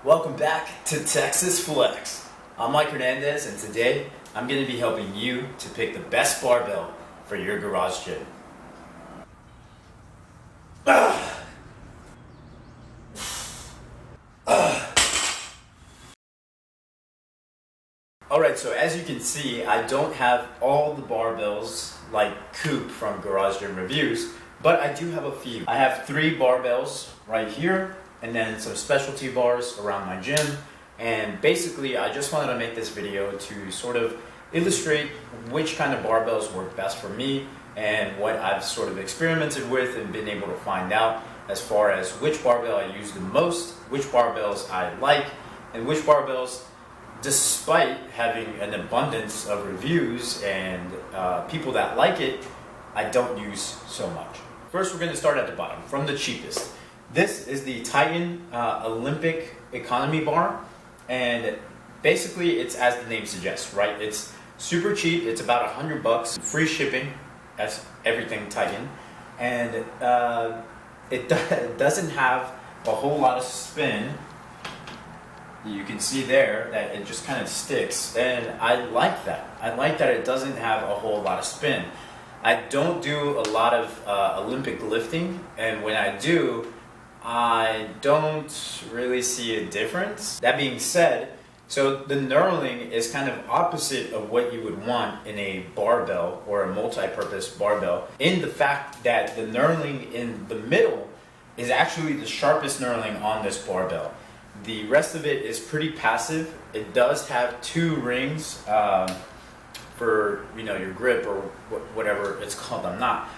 Welcome back to Texas Flex. I'm Mike Hernandez, and today I'm going to be helping you to pick the best barbell for your garage gym. Alright, so as you can see, I don't have all the barbells like Coop from Garage Gym Reviews, but I do have a few. I have 3 barbells right here, and then some specialty bars around my gym. And basically, I just wanted to make this video to sort of illustrate which kind of barbells work best for me and what I've sort of experimented with and been able to find out as far as which barbell I use the most, which barbells I like, and which barbells, despite having an abundance of reviews and people that like it, I don't use so much. First, we're going to start at the bottom, from the cheapest. This is the Titan Olympic Economy Bar, and basically it's as the name suggests, right? It's super cheap. It's about $100, free shipping. That's everything Titan, and it doesn't have a whole lot of spin. You can see there that it just kind of sticks, and I like that. I like that it doesn't have a whole lot of spin. I don't do a lot of Olympic lifting, and when I do, I don't really see a difference. That being said, so the knurling is kind of opposite of what you would want in a barbell or a multi-purpose barbell, in the fact that the knurling in the middle is actually the sharpest knurling on this barbell. The rest of it is pretty passive. It does have 2 rings for your grip or whatever it's called. I'm not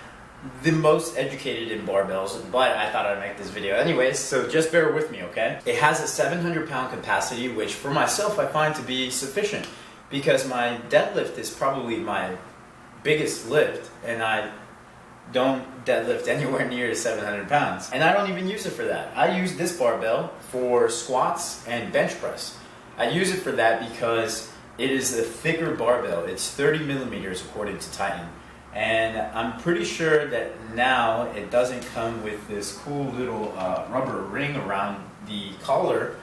the most educated in barbells, but I thought I'd make this video anyways, so just bear with me, okay? It has a 700-pound capacity, which for myself I find to be sufficient because my deadlift is probably my biggest lift, and I don't deadlift anywhere near 700 pounds. And I don't even use it for that. I use this barbell for squats and bench press. I use it for that because it is a thicker barbell. It's 30 millimeters according to Titan. And I'm pretty sure that now it doesn't come with this cool little rubber ring around the collar.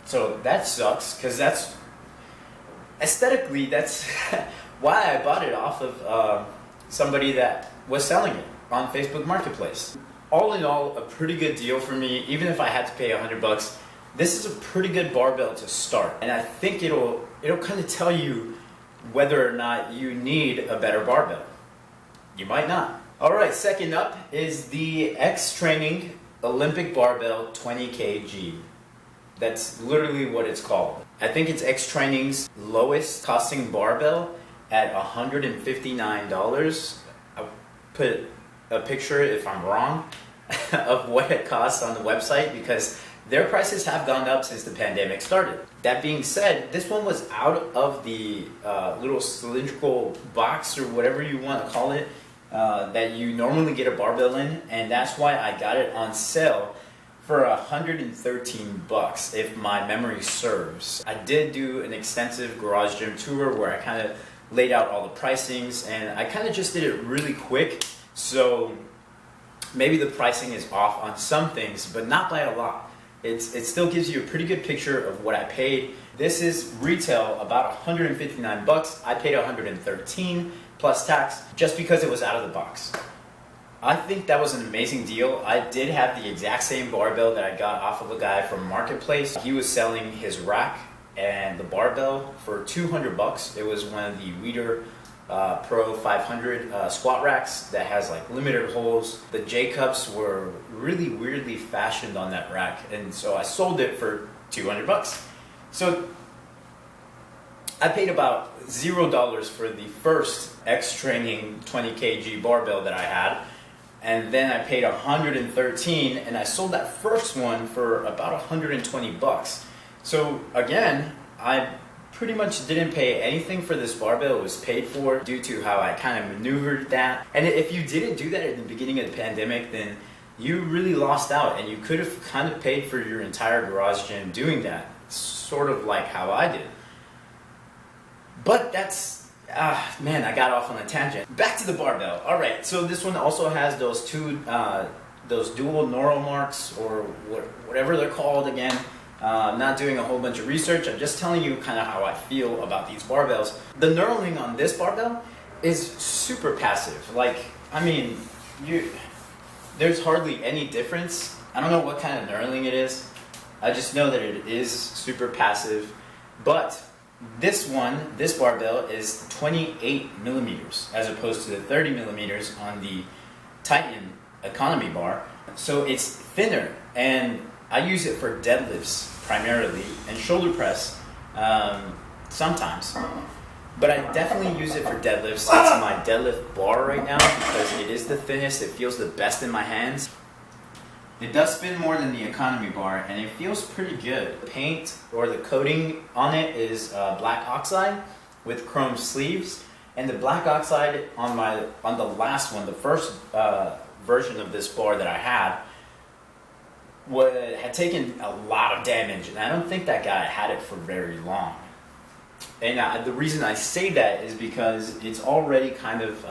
So that sucks, because that's aesthetically, that's why I bought it off of somebody that was selling it on Facebook Marketplace. All in all, a pretty good deal for me. Even if I had to pay $100, this is a pretty good barbell to start. And I think it'll kind of tell you whether or not you need a better barbell. You might not. Alright, second up is the X Training Olympic Barbell 20 kg. That's literally what it's called. I think it's X Training's lowest costing barbell at $159. I'll put a picture, if I'm wrong, of what it costs on the website, because their prices have gone up since the pandemic started. That being said, this one was out of the little cylindrical box, or whatever you want to call it, that you normally get a barbell in, and that's why I got it on sale for $113, if my memory serves. I did do an extensive garage gym tour where I kind of laid out all the pricings, and I kind of just did it really quick, so maybe the pricing is off on some things, but not by a lot. It still gives you a pretty good picture of what I paid. This is retail about $159. I paid $113 plus tax just because it was out of the box. I think that was an amazing deal. I did have the exact same barbell that I got off of a guy from Marketplace. He was selling his rack and the barbell for $200. It was one of the Weider Pro 500 squat racks that has like limited holes. The J-cups were really weirdly fashioned on that rack, and so I sold it for $200. So I paid about $0 for the first X Training 20 kg barbell that I had, and then I paid $113, and I sold that first one for about $120. So again, I pretty much didn't pay anything for this barbell. It was paid for due to how I kind of maneuvered that. And if you didn't do that at the beginning of the pandemic, then you really lost out, and you could have kind of paid for your entire garage gym doing that, sort of like how I did. But that's, man, I got off on a tangent. Back to the barbell. All right, so this one also has those 2 those dual neural marks, or whatever they're called again. I'm not doing a whole bunch of research. I'm just telling you kind of how I feel about these barbells. The knurling on this barbell is super passive. Like, I mean, there's hardly any difference. I don't know what kind of knurling it is. I just know that it is super passive. But this barbell is 28 millimeters as opposed to the 30 millimeters on the Titan economy bar. So it's thinner, and I use it for deadlifts primarily and shoulder press sometimes. But I definitely use it for deadlifts. It's my deadlift bar right now because it is the thinnest. It feels the best in my hands. It does spin more than the economy bar, and it feels pretty good. The paint, or the coating on it, is black oxide with chrome sleeves. And the black oxide on the last one, the first version of this bar that I had taken a lot of damage, and I don't think that guy had it for very long. And the reason I say that is because it's already kind of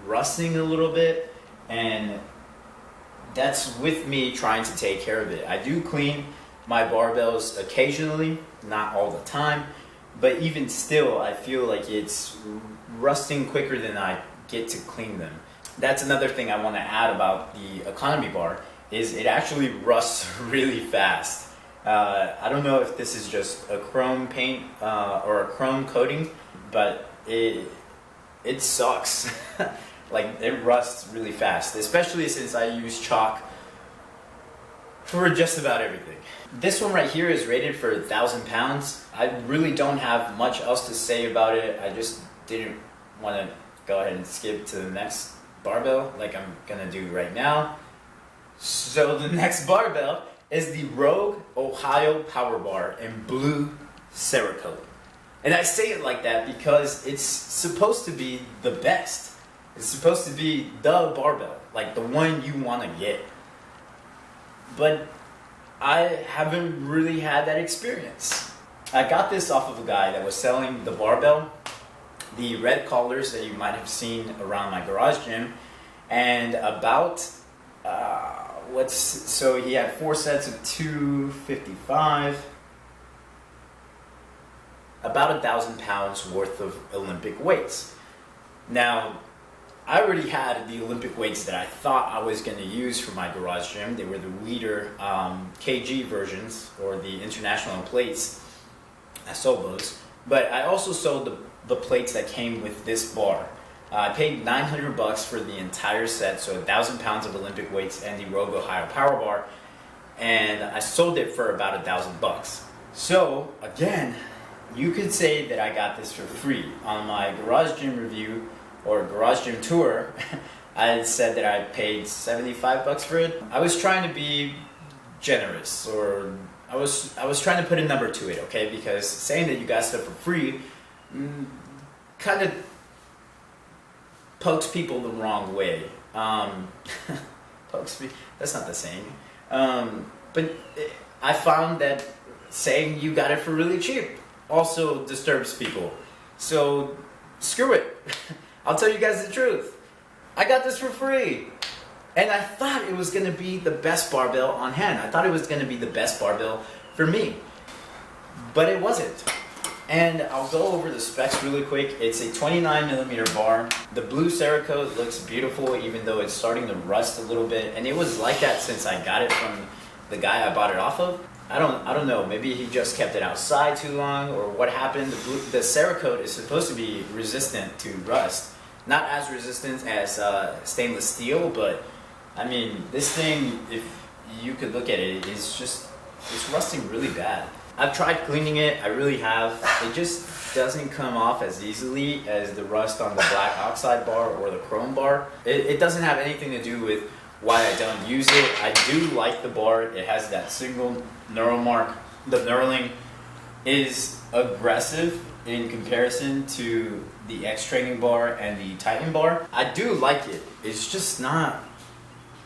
rusting a little bit, and that's with me trying to take care of it. I do clean my barbells occasionally, not all the time, but even still, I feel like it's rusting quicker than I get to clean them. That's another thing I want to add about the economy bar, is it actually rusts really fast. I don't know if this is just a chrome paint or a chrome coating, but it sucks. Like, it rusts really fast, especially since I use chalk for just about everything. This one right here is rated for 1,000 pounds. I really don't have much else to say about it. I just didn't want to go ahead and skip to the next barbell like I'm gonna do right now. So the next barbell is the Rogue Ohio Power Bar in blue Cerakote. And I say it like that because it's supposed to be the best. It's supposed to be the barbell, like the one you want to get. But I haven't really had that experience. I got this off of a guy that was selling the barbell, the red collars that you might have seen around my garage gym, and about so he had 4 sets of 255, about 1,000 pounds worth of Olympic weights. Now, I already had the Olympic weights that I thought I was going to use for my garage gym. They were the Weider KG versions, or the international plates. I sold those. But I also sold the plates that came with this bar. I paid $900 for the entire set, so 1,000 pounds of Olympic weights and the Rogue Ohio Power Bar, and I sold it for about $1,000. So again, you could say that I got this for free. On my garage gym review or garage gym tour, I said that I paid $75 for it. I was trying to be generous, or I was trying to put a number to it, okay? Because saying that you got stuff for free kind of pokes people the wrong way. That's not the saying. But I found that saying you got it for really cheap also disturbs people. So screw it. I'll tell you guys the truth. I got this for free. And I thought it was going to be the best barbell on hand. I thought it was going to be the best barbell for me. But it wasn't. And I'll go over the specs really quick. It's a 29 millimeter bar. The blue Cerakote looks beautiful, even though it's starting to rust a little bit. And it was like that since I got it from the guy I bought it off of. I don't know. Maybe he just kept it outside too long, or what happened. The Cerakote is supposed to be resistant to rust. Not as resistant as stainless steel, but I mean, this thing, if you could look at it, it's rusting really bad. I've tried cleaning it, I really have. It just doesn't come off as easily as the rust on the black oxide bar or the chrome bar. It doesn't have anything to do with why I don't use it. I do like the bar. It has that single knurl mark. The knurling is aggressive in comparison to the X Training bar and the Titan bar. I do like it. It's just not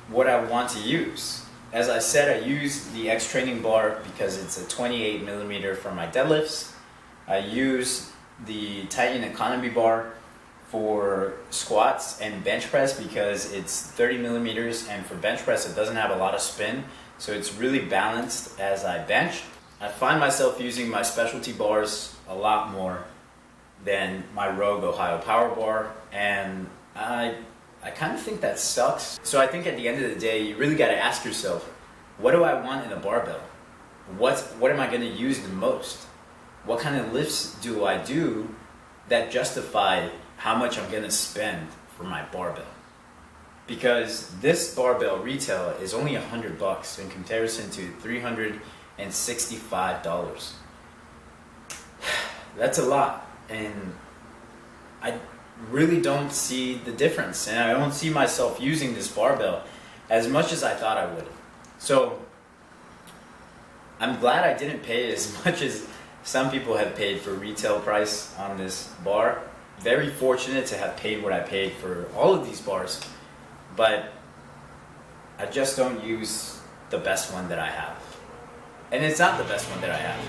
what I want to use. As I said, I use the X Training bar because it's a 28 millimeter for my deadlifts. I use the Titan Economy bar for squats and bench press because it's 30 millimeters, and for bench press it doesn't have a lot of spin, so it's really balanced as I bench. I find myself using my specialty bars a lot more than my Rogue Ohio Power Bar, and I kind of think that sucks. So I think at the end of the day, you really got to ask yourself, what do I want in a barbell? What am I going to use the most? What kind of lifts do I do that justify how much I'm going to spend for my barbell? Because this barbell retail is only $100 in comparison to $365. That's a lot, and I really don't see the difference, and I don't see myself using this barbell as much as I thought I would. So I'm glad I didn't pay as much as some people have paid for retail price on this bar. Very fortunate to have paid what I paid for all of these bars, but I just don't use the best one that I have. And it's not the best one that I have.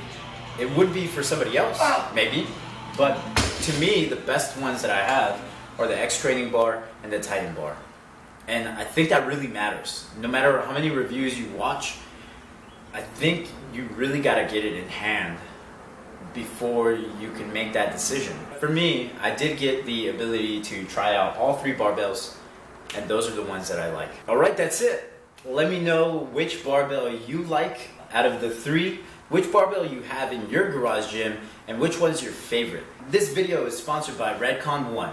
It would be for somebody else, maybe, but to me, the best ones that I have are the X Training bar and the Titan bar. And I think that really matters. No matter how many reviews you watch, I think you really got to get it in hand before you can make that decision. For me, I did get the ability to try out all three barbells, and those are the ones that I like. All right, that's it. Let me know which barbell you like out of the three, which barbell you have in your garage gym, and which one's your favorite. This video is sponsored by Redcon One.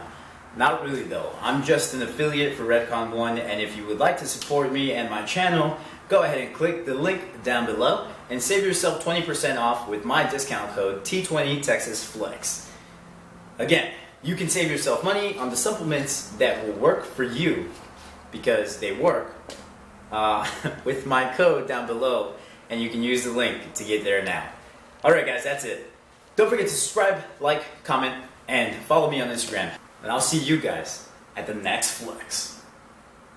Not really though, I'm just an affiliate for Redcon One, and if you would like to support me and my channel, go ahead and click the link down below and save yourself 20% off with my discount code T20TexasFlex. Again, you can save yourself money on the supplements that will work for you, because they work, with my code down below, and you can use the link to get there now. Alright guys, that's it. Don't forget to subscribe, like, comment, and follow me on Instagram. And I'll see you guys at the next flex.